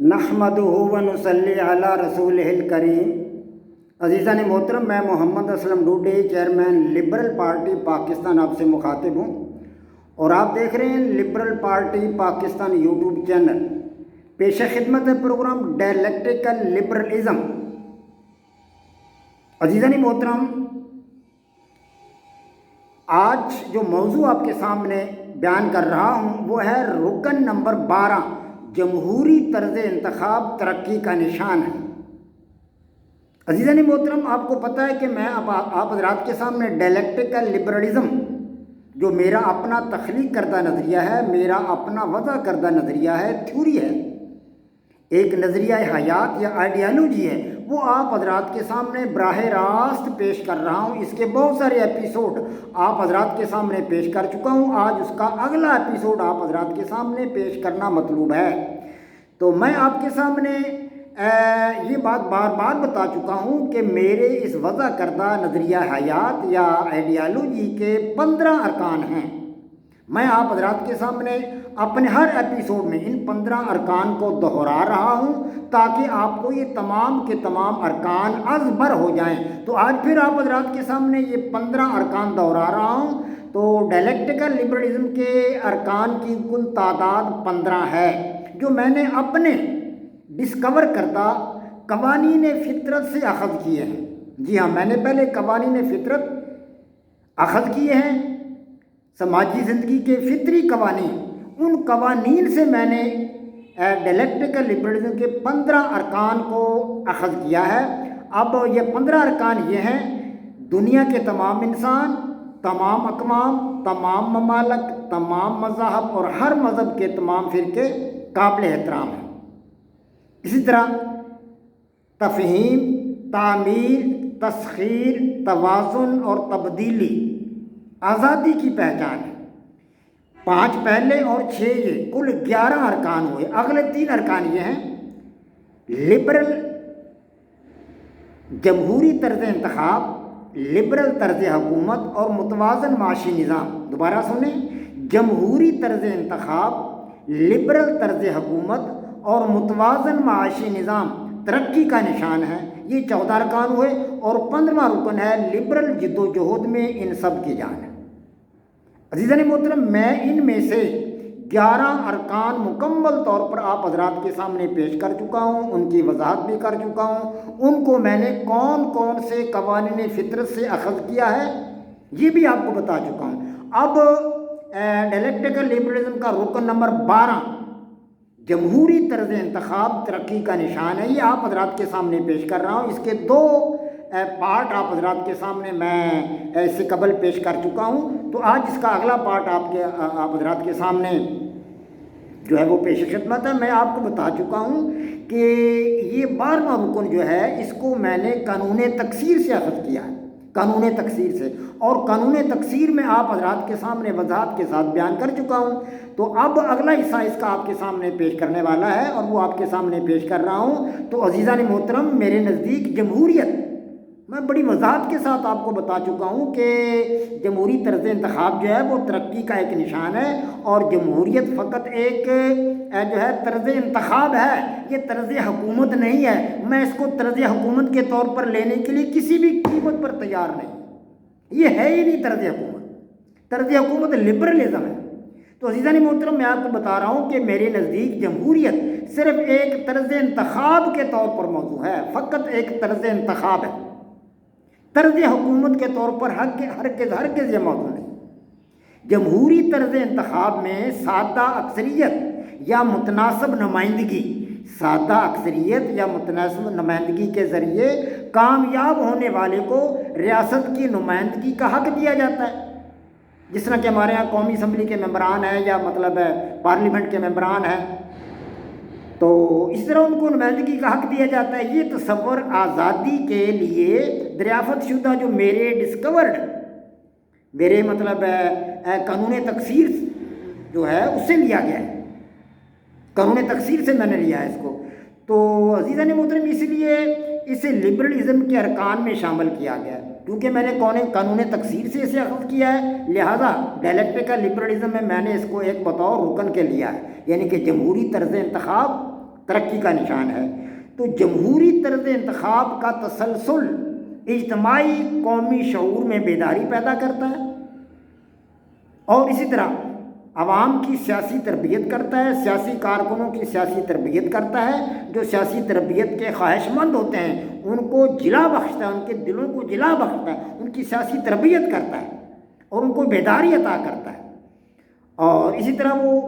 نحمدہ و نصلی علی رسولہ الکریم۔ عزیزان محترم، میں Muhammad Aslam Dode, chairman liberal party Pakistan, آپ سے مخاطب ہوں اور آپ دیکھ رہے ہیں liberal party Pakistan YouTube channel. پیش خدمت ہے پروگرام ڈائلیکٹیکل لبرلزم۔ عزیزان محترم، آج جو موضوع آپ کے سامنے بیان کر رہا ہوں وہ ہے رکن نمبر 12، جمہوری طرز انتخاب ترقی کا نشان ہے۔ عزیزان محترم، آپ کو پتہ ہے کہ میں آپ حضرات کے سامنے ڈائلیکٹیکل لبرلزم جو میرا اپنا تخلیق کردہ نظریہ ہے، میرا اپنا وضع کردہ نظریہ ہے، تھیوری ہے، ایک نظریہ حیات یا آئیڈیالوجی ہے، وہ آپ حضرات کے سامنے براہ راست پیش کر رہا ہوں۔ اس کے بہت سارے ایپیسوڈ آپ حضرات کے سامنے پیش کر چکا ہوں، آج اس کا اگلا ایپیسوڈ آپ حضرات کے سامنے پیش کرنا مطلوب ہے۔ تو میں آپ کے سامنے یہ بات بار بار بتا چکا ہوں کہ میرے اس وضع کردہ نظریہ حیات یا آئیڈیالوجی کے 15 ارکان ہیں۔ میں آپ حضرات کے سامنے اپنے ہر ایپیسوڈ میں ان 15 ارکان کو دہرا رہا ہوں تاکہ آپ کو یہ تمام کے تمام ارکان ازبر ہو جائیں۔ تو آج پھر آپ حضرات کے سامنے یہ 15 ارکان دہرا رہا ہوں۔ تو ڈائلیکٹیکل لبرلزم کے ارکان کی کل تعداد 15 ہے جو میں نے اپنے ڈسکور کردہ قوانین فطرت سے اخذ کیے ہیں۔ جی ہاں، میں نے پہلے قوانین فطرت اخذ کیے ہیں، سماجی زندگی کے فطری قوانین، ان قوانین سے میں نے ڈائلیکٹیکل لبرلزم کے 15 ارکان کو اخذ کیا ہے۔ اب یہ 15 ارکان یہ ہیں: دنیا کے تمام انسان، تمام اقوام، تمام ممالک، تمام مذاہب اور ہر مذہب کے تمام فرقے قابل احترام ہیں۔ اسی طرح تفہیم، تعمیر، تسخیر، توازن اور تبدیلی آزادی کی پہچان ہے۔ 5 پہلے اور 6 یہ کل 11 ارکان ہوئے۔ اگلے 3 ارکان یہ ہیں: لبرل جمہوری طرز انتخاب، لبرل طرز حکومت اور متوازن معاشی نظام۔ دوبارہ سنیں، جمہوری طرز انتخاب، لبرل طرز حکومت اور متوازن معاشی نظام ترقی کا نشان ہے۔ یہ 14 ارکان ہوئے اور 15واں رکن ہے لبرل جد و جہد میں ان سب کی جان ہے۔ عزیزان محترم، میں ان میں سے 11 ارکان مکمل طور پر آپ حضرات کے سامنے پیش کر چکا ہوں، ان کی وضاحت بھی کر چکا ہوں۔ ان کو میں نے کون کون سے قوانین فطرت سے اخذ کیا ہے یہ بھی آپ کو بتا چکا ہوں۔ اب ڈائلیکٹیکل لبرلزم کا رکن نمبر 12، جمہوری طرز انتخاب ترقی کا نشان ہے، یہ آپ حضرات کے سامنے پیش کر رہا ہوں۔ اس کے 2 پارٹ آپ حضرات کے سامنے میں اس سے قبل پیش کر چکا ہوں۔ تو آج اس کا اگلا پارٹ آپ حضرات کے سامنے جو ہے وہ پیش خدمت ہے۔ میں آپ کو بتا چکا ہوں کہ یہ 12واں رکن جو ہے اس کو میں نے قانون تکثیر سے اخذ کیا ہے، قانون تکثیر سے، اور قانون تکثیر میں آپ حضرات کے سامنے وضاحت کے ساتھ بیان کر چکا ہوں۔ تو اب اگلا حصہ اس کا آپ کے سامنے پیش کرنے والا ہے اور وہ آپ کے سامنے پیش کر رہا ہوں۔ تو عزیزان محترم، میرے نزدیک جمہوریت، میں بڑی وضاحت کے ساتھ آپ کو بتا چکا ہوں کہ جمہوری طرز انتخاب جو ہے وہ ترقی کا ایک نشان ہے، اور جمہوریت فقط ایک جو ہے طرز انتخاب ہے، یہ طرز حکومت نہیں ہے۔ میں اس کو طرز حکومت کے طور پر لینے کے لیے کسی بھی قیمت پر تیار نہیں، یہ ہے ہی نہیں طرز حکومت۔ طرز حکومت لبرلزم ہے۔ تو عزیزان محترم، میں آپ کو بتا رہا ہوں کہ میرے نزدیک جمہوریت صرف ایک طرز انتخاب کے طور پر موضوع ہے، فقط ایک طرز انتخاب ہے، طرز حکومت کے طور پر ہرگز یہ موضوع نہیں۔ جمہوری طرز انتخاب میں سادہ اکثریت یا متناسب نمائندگی، سادہ اکثریت یا متناسب نمائندگی کے ذریعے کامیاب ہونے والے کو ریاست کی نمائندگی کا حق دیا جاتا ہے۔ جس طرح کہ ہمارے یہاں قومی اسمبلی کے ممبران ہیں یا پارلیمنٹ کے ممبران ہیں، تو اس طرح ان کو نمائندگی کا حق دیا جاتا ہے۔ یہ تصور آزادی کے لیے دریافت شدہ جو میرے ڈسکورڈ، میرے قانون تکثیر جو ہے اس سے لیا گیا ہے، قانون تکثیر سے میں نے لیا ہے اس کو۔ تو عزیزان محترم، اس لیے اسے لبرلزم کے ارکان میں شامل کیا گیا ہے، کیونکہ میں نے قانون تکثیر سے اسے اخذ کیا ہے، لہذا ڈائلیکٹیکل لبرلزم میں نے اس کو ایک بطور رکن کے لیا ہے، یعنی کہ جمہوری طرز انتخاب ترقی کا نشان ہے۔ تو جمہوری طرز انتخاب کا تسلسل اجتماعی قومی شعور میں بیداری پیدا کرتا ہے اور اسی طرح عوام کی سیاسی تربیت کرتا ہے، سیاسی کارکنوں کی سیاسی تربیت کرتا ہے، جو سیاسی تربیت کے خواہش مند ہوتے ہیں ان کو جلا بخشتا ہے، ان کے دلوں کو جلا بخشتا ہے، ان کی سیاسی تربیت کرتا ہے اور ان کو بیداری عطا کرتا ہے، اور اسی طرح وہ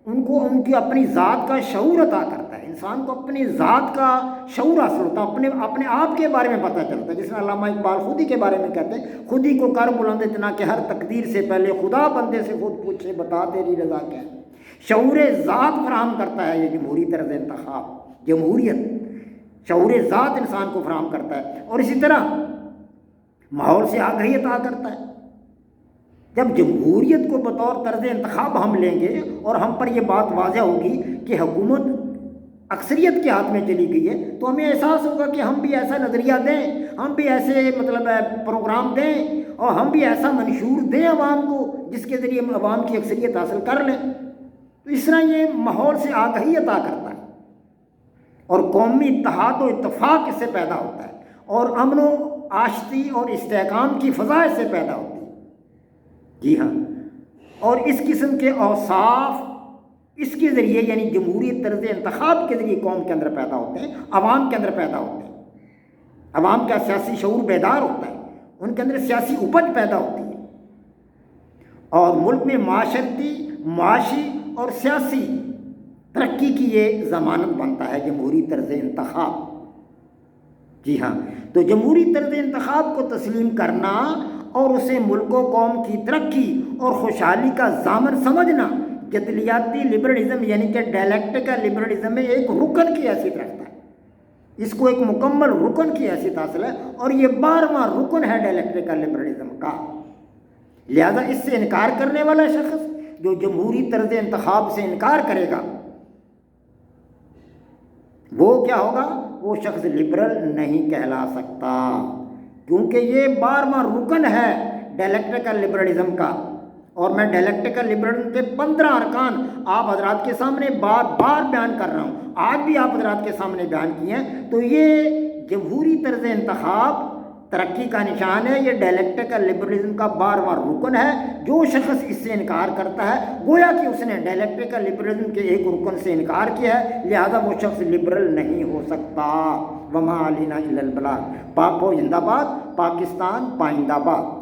ان کو ان کی اپنی ذات کا شعور عطا کرتا ہے۔ انسان کو اپنی ذات کا شعور حاصل ہوتا ہے، اپنے آپ کے بارے میں پتہ چلتا ہے، جس میں علامہ اقبال خود ہی کے بارے میں کہتے ہیں، خود ہی کو کر بلند اتنا کہ ہر تقدیر سے پہلے خدا بندے سے خود پوچھے بتا تیری رضا کیا ہے۔ شعور ذات فراہم کرتا ہے یہ جمہوری طرز انتخاب، جمہوریت شعور ذات انسان کو فراہم کرتا ہے، اور اسی طرح ماحول سے آگاہی عطا کرتا ہے۔ جب جمہوریت کو بطور طرز انتخاب ہم لیں گے اور ہم پر یہ بات واضح ہوگی کہ حکومت اکثریت کے ہاتھ میں چلی گئی ہے، تو ہمیں احساس ہوگا کہ ہم بھی ایسا نظریہ دیں، ہم بھی ایسے پروگرام دیں اور ہم بھی ایسا منشور دیں عوام کو جس کے ذریعے ہم عوام کی اکثریت حاصل کر لیں۔ تو اس طرح یہ ماحول سے آگاہی عطا کرتا ہے اور قومی اتحاد و اتفاق اس سے پیدا ہوتا ہے اور امن و آشتی اور استحکام کی فضا اس سے پیدا ہوتی ہے۔ جی ہاں، اور اس قسم کے اوصاف اس کے ذریعے یعنی جمہوری طرز انتخاب کے ذریعے قوم کے اندر پیدا ہوتے ہیں، عوام کے اندر پیدا ہوتے ہیں۔ عوام کا سیاسی شعور بیدار ہوتا ہے، ان کے اندر سیاسی اپج پیدا ہوتی ہے اور ملک میں معاشرتی، معاشی اور سیاسی ترقی کی یہ ضمانت بنتا ہے جمہوری طرز انتخاب۔ جی ہاں، تو جمہوری طرز انتخاب کو تسلیم کرنا اور اسے ملک و قوم کی ترقی اور خوشحالی کا ضامن سمجھنا جدلیاتی لبرلزم یعنی کہ ڈائلیکٹیکل لبرلزم میں ایک رکن کی حیثیت رکھتا ہے، اس کو ایک مکمل رکن کی حیثیت حاصل ہے اور یہ 12واں رکن ہے ڈائلیکٹیکل لبرلزم کا۔ لہذا اس سے انکار کرنے والا شخص جو جمہوری طرز انتخاب سے انکار کرے گا وہ کیا ہوگا؟ وہ شخص لبرل نہیں کہلا سکتا، کیونکہ یہ 12واں رکن ہے ڈائلیکٹیکل لبرلزم کا، اور میں ڈائلیکٹیکل لبرلزم کے 15 ارکان آپ حضرات کے سامنے بار بار بیان کر رہا ہوں، آج بھی آپ حضرات کے سامنے بیان کیے ہیں۔ تو یہ جمہوری طرز انتخاب ترقی کا نشان ہے، یہ ڈائلیکٹیکل لبرلزم کا 12واں رکن ہے۔ جو شخص اس سے انکار کرتا ہے گویا کہ اس نے ڈائلیکٹیکل لبرلزم کے ایک رکن سے انکار کیا ہے، لہذا وہ شخص لبرل نہیں ہو سکتا۔ وما علینا الا البلاغ۔ پاک فوج زندہ باد، پاکستان پائندہ باد۔